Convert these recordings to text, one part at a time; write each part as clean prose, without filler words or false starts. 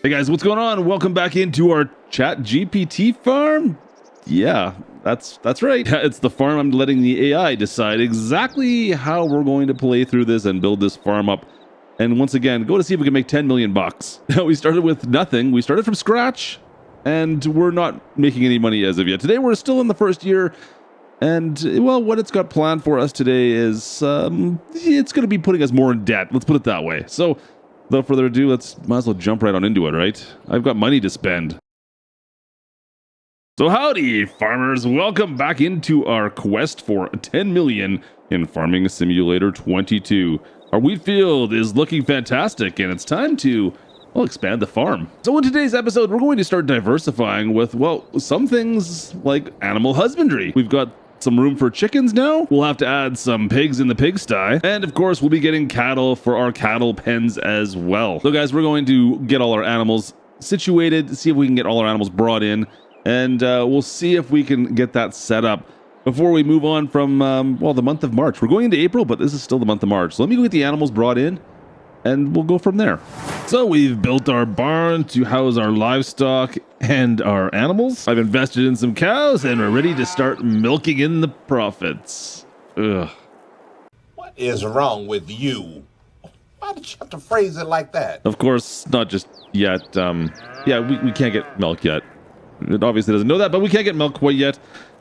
Hey guys, what's going on? Welcome back into our Chat GPT farm. Yeah, that's right. It's the farm. I'm letting the AI decide exactly how we're going to play through this and build this farm up. And once again, go to see if we can make 10 million bucks. We started with nothing. We started from scratch and we're not making any money as of yet. Today, we're still in the first year. And well, what it's got planned for us today is it's going to be putting us more in debt. Let's put it that way. So without further ado, might as well jump right on into it, right? I've got money to spend. So howdy, farmers. Welcome back into our quest for 10 million in Farming Simulator 22. Our wheat field is looking fantastic, and it's time to, well, expand the farm. So in today's episode, we're going to start diversifying with, well, some things like animal husbandry. We've got some room for chickens now. We'll have to add some pigs in the pigsty. And of course, we'll be getting cattle for our cattle pens as well. So guys, we're going to get all our animals situated, see if we can get all our animals brought in, and we'll see if we can get that set up before we move on from, well, the month of March. We're going into April, but this is still the month of March. So let me go get the animals brought in, and we'll go from there. So we've built our barn to house our livestock and our animals. I've invested in some cows, and we're ready to start milking in the profits. Ugh. What is wrong with you? Why did you have to phrase it like that? Of course, not just yet. Yeah, we can't get milk yet. It obviously doesn't know that, but we can't get milk quite yet.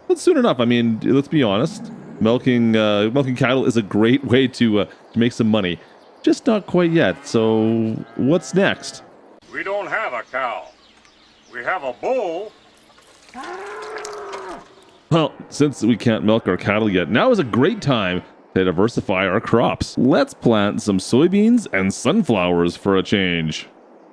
But soon enough. I mean, let's be honest. Milking cattle is a great way to make some money. Just not quite yet. So what's next? We don't have a cow. We have a bull. Well, since we can't milk our cattle yet, now is a great time to diversify our crops. Let's plant some soybeans and sunflowers for a change.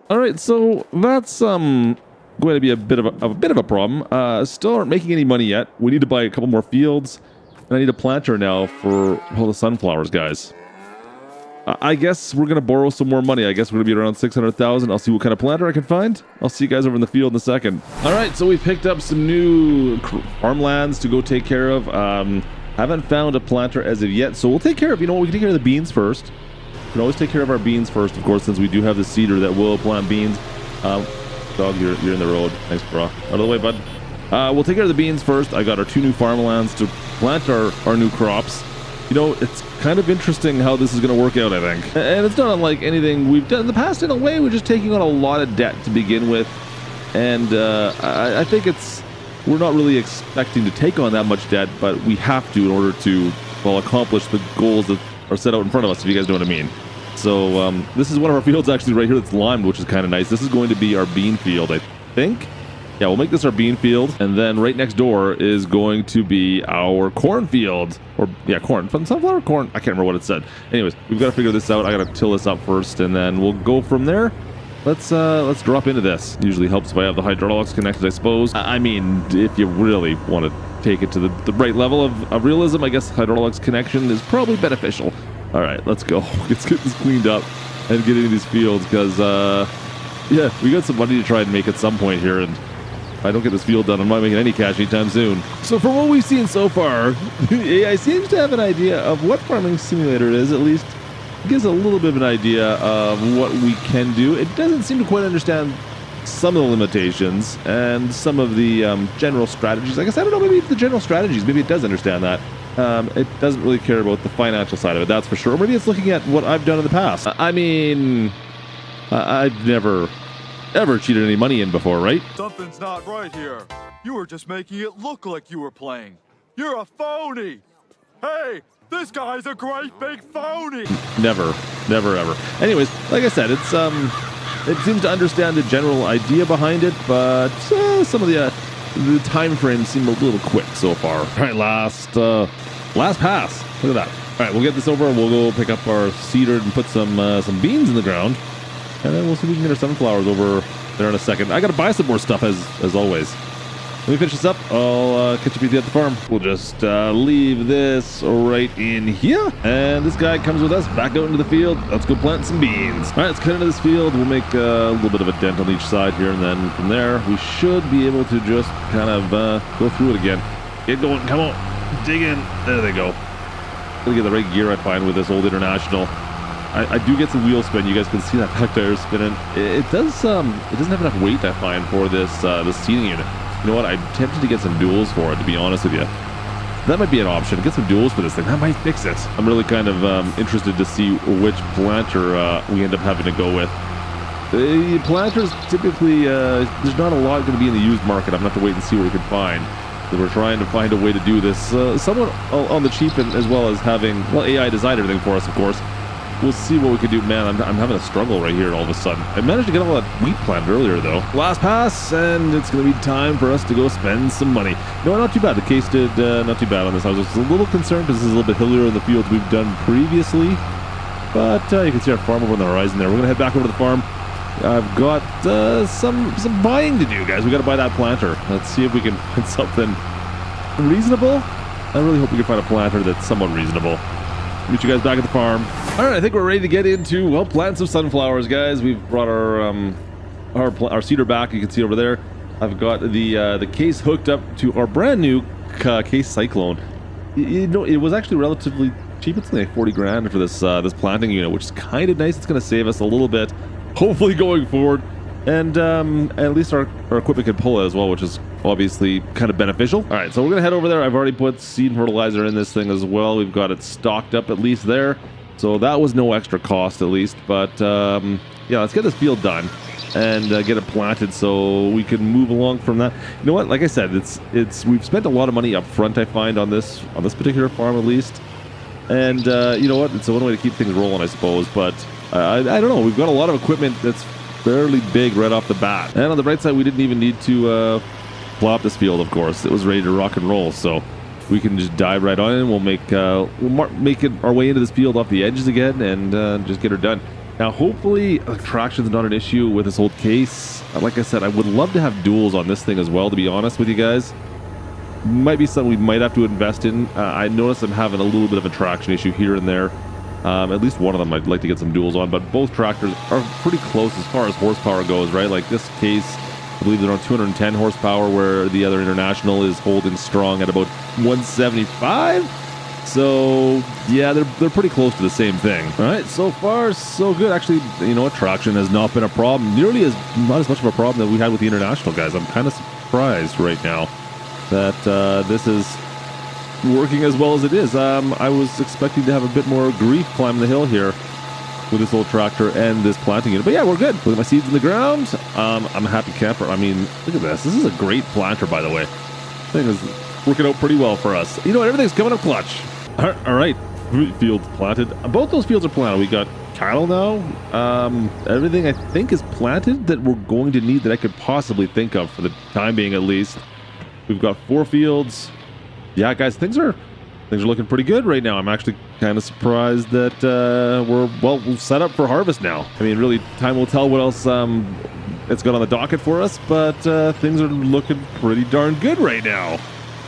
All right, so that's going to be a bit of a problem. Still aren't making any money yet. We need to buy a couple more fields, and I need a planter now for all the sunflowers, guys. I guess we're going to borrow some more money. I guess we're going to be around 600,000. I'll see what kind of planter I can find. I'll see you guys over in the field in a second. All right, so we picked up some new farmlands to go take care of. Haven't found a planter as of yet, so we'll take care of, we can take care of the beans first. We can always take care of our beans first, of course, since we do have the seeder that will plant beans. Dog, you're in the road. Thanks, bro. Out of the way, bud. We'll take care of the beans first. I got our 2 new farmlands to plant our new crops. It's kind of interesting how this is going to work out, I think. And it's not unlike anything we've done in the past. In a way, we're just taking on a lot of debt to begin with. And I think we're not really expecting to take on that much debt, but we have to in order to, well, accomplish the goals that are set out in front of us, if you guys know what I mean. So this is one of our fields actually right here that's limed, which is kind of nice. This is going to be our bean field, I think. Yeah, we'll make this our bean field, and then right next door is going to be our corn field. Or, yeah, corn. Sunflower corn? I can't remember what it said. Anyways, we've got to figure this out. I got to till this up first, and then we'll go from there. Let's drop into this. Usually helps if I have the hydraulics connected, I suppose. I mean, if you really want to take it to the right level of realism, I guess hydraulics connection is probably beneficial. All right, let's go. Let's get this cleaned up and get into these fields, because, yeah, we got some money to try and make at some point here, and if I don't get this field done, I'm not making any cash anytime soon. So from what we've seen so far, the AI seems to have an idea of what Farming Simulator is. At least it gives a little bit of an idea of what we can do. It doesn't seem to quite understand some of the limitations and some of the general strategies. I guess, I don't know, maybe the general strategies, maybe it does understand that. It doesn't really care about the financial side of it, that's for sure. Or maybe it's looking at what I've done in the past. I mean, I've never ever cheated any money in before, right? Something's not right here. You were just making it look like you were playing. You're a phony. Hey, this guy's a great big phony. Never ever. Anyways, like I said, it seems to understand the general idea behind it, but some of the time frames seem a little quick so far. All right, last pass. Look at that. All right, we'll get this over and we'll go pick up our seeder and put some beans in the ground. And then we'll see if we can get our sunflowers over there in a second. I got to buy some more stuff as always. Let me finish this up. I'll catch up with you at the farm. We'll just leave this right in here. And this guy comes with us back out into the field. Let's go plant some beans. All right, let's cut into this field. We'll make a little bit of a dent on each side here. And then from there, we should be able to just kind of go through it again. Get going. Come on. Dig in. There they go. Gotta get the right gear I find with this old International. I do get some wheel spin. You guys can see that back tire spinning. It doesn't have enough weight, I find, for this seating unit. You know what? I'm tempted to get some duals for it, to be honest with you. That might be an option. Get some duals for this thing. That might fix it. I'm really kind of interested to see which planter we end up having to go with. The planters typically, there's not a lot going to be in the used market. I'm going to have to wait and see what we can find. So we're trying to find a way to do this somewhat on the cheap, and as well as having, well, AI design everything for us, of course. We'll see what we can do. Man, I'm having a struggle right here all of a sudden. I managed to get all that wheat planted earlier, though. Last pass, and it's going to be time for us to go spend some money. No, not too bad. The case did not too bad on this. I was just a little concerned because this is a little bit hillier in the fields we've done previously. But you can see our farm over on the horizon there. We're going to head back over to the farm. I've got some buying to do, guys. We got to buy that planter. Let's see if we can find something reasonable. I really hope we can find a planter that's somewhat reasonable. Meet you guys back at the farm. All right, I think we're ready to get into, well, planting some sunflowers, guys. We've brought our seeder back. You can see over there. I've got the case hooked up to our brand new case Cyclone. You know, it was actually relatively cheap. It's only like 40 grand for this planting unit, which is kind of nice. It's going to save us a little bit, hopefully, going forward. And at least our equipment can pull it as well, which is obviously kind of beneficial. All right, so we're going to head over there. I've already put seed fertilizer in this thing as well. We've got it stocked up at least there. So that was no extra cost at least. But yeah, let's get this field done and get it planted so we can move along from that. You know what? Like I said, we've spent a lot of money up front, I find, on this particular farm at least. And you know what? It's one way to keep things rolling, I suppose. But I don't know. We've got a lot of equipment that's fairly big right off the bat. And on the bright side, we didn't even need to plop this field, of course. It was ready to rock and roll, so we can just dive right on in. We'll make it our way into this field off the edges again and just get her done. Now, hopefully, traction's not an issue with this old case. Like I said, I would love to have duals on this thing as well, to be honest with you guys. Might be something we might have to invest in. I noticed I'm having a little bit of a traction issue here and there. At least one of them I'd like to get some duals on, but both tractors are pretty close as far as horsepower goes, right? Like this case, I believe they're on 210 horsepower, where the other International is holding strong at about 175. So yeah, they're pretty close to the same thing. All right, so far so good. Actually, you know what? Traction has not been a problem. Not as much of a problem that we had with the International, guys. I'm kind of surprised right now that this is working as well as it is. I was expecting to have a bit more grief climbing the hill here with this old tractor and this planting unit. But yeah, we're good. Look at my seeds in the ground. I'm a happy camper. I mean, look at this. This is a great planter, by the way. Thing is working out pretty well for us. You know what? Everything's coming up clutch. All right. Fields planted. Both those fields are planted. We got cattle now. Everything I think is planted that we're going to need that I could possibly think of for the time being, at least. We've got 4 fields. Yeah, guys, things are looking pretty good right now. I'm actually kind of surprised that we're set up for harvest now. I mean, really, time will tell what else it's got on the docket for us, but things are looking pretty darn good right now.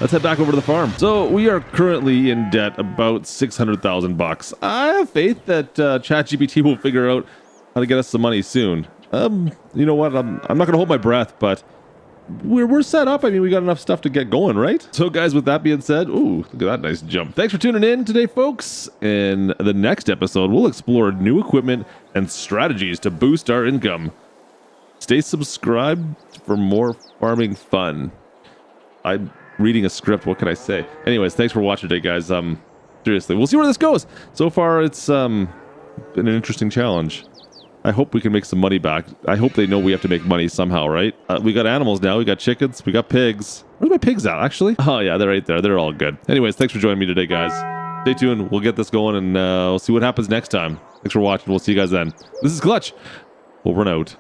Let's head back over to the farm. So we are currently in debt about $600,000. I have faith that ChatGPT will figure out how to get us some money soon. You know what? I'm not going to hold my breath, but we're set up. I mean, we got enough stuff to get going, right? So guys, with that being said, ooh, look at that nice jump. Thanks for tuning in today, folks. In the next episode, we'll explore new equipment and strategies to boost our income. Stay subscribed for more farming fun. I'm reading a script. What can I say? Anyways, thanks for watching today, guys. Seriously, we'll see where this goes. So far, it's been an interesting challenge. I hope we can make some money back. I hope they know we have to make money somehow, right? We got animals now. We got chickens. We got pigs. Where's my pigs at, actually? Oh, yeah, they're right there. They're all good. Anyways, thanks for joining me today, guys. Stay tuned. We'll get this going, and we'll see what happens next time. Thanks for watching. We'll see you guys then. This is Klutch. Over and out.